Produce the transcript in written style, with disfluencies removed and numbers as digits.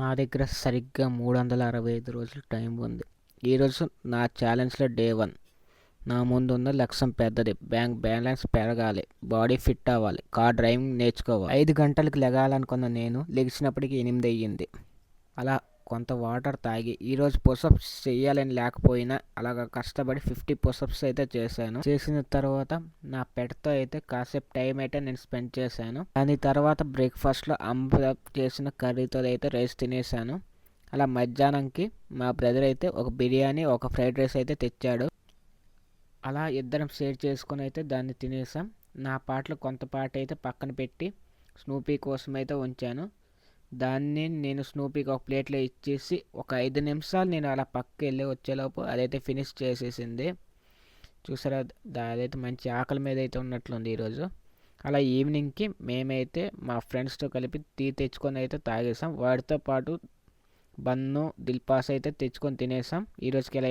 నా దగ్గర సరిగ్గా 365 రోజులు టైం ఉంది. ఈరోజు నా ఛాలెంజ్లో డే 1. నా ముందున్న లక్ష్యం పెద్దది. బ్యాంక్ బ్యాలెన్స్ పెరగాలి, బాడీ ఫిట్ అవ్వాలి, కార్ డ్రైవింగ్ నేర్చుకోవాలి. 5 గంటలకు లెగాలనుకున్న నేను లెగిసినప్పటికి 8 అయ్యింది. అలా కొంత వాటర్ తాగి ఈరోజు పుషప్స్ చేయాలని లేకపోయినా అలాగ కష్టపడి 50 పుషప్స్ అయితే చేశాను. చేసిన తర్వాత నా పెట్తో అయితే కాసేపు టైం అయితే నేను స్పెండ్ చేశాను. దాని తర్వాత బ్రేక్ఫాస్ట్లో అమ్మ చేసిన కర్రీతో అయితే రైస్ తినేసాను. అలా మధ్యాహ్నంకి మా బ్రదర్ అయితే ఒక బిర్యానీ, ఒక ఫ్రైడ్ రైస్ అయితే తెచ్చాడు. అలా ఇద్దరం షేర్ చేసుకొని అయితే దాన్ని తినేసాం. నా పాటలు కొంత పాట అయితే పక్కన పెట్టి స్నూపీ కోసం అయితే ఉంచాను. దాన్ని నేను స్నూపీకి ఒక ప్లేట్లో ఇచ్చేసి ఒక 5 నిమిషాలు నేను అలా పక్కకి వెళ్ళి వచ్చేలోపు అదైతే ఫినిష్ చేసేసింది. చూసారా, అదైతే మంచి ఆకలి మీద అయితే ఉన్నట్లుంది ఈరోజు. అలా ఈవినింగ్కి మేమైతే మా ఫ్రెండ్స్తో కలిపి టీ తెచ్చుకొని అయితే తాగేసాం. వాటితో పాటు బన్ను, దిల్పాస్ అయితే తెచ్చుకొని తినేసాం. ఈరోజుకి ఇలా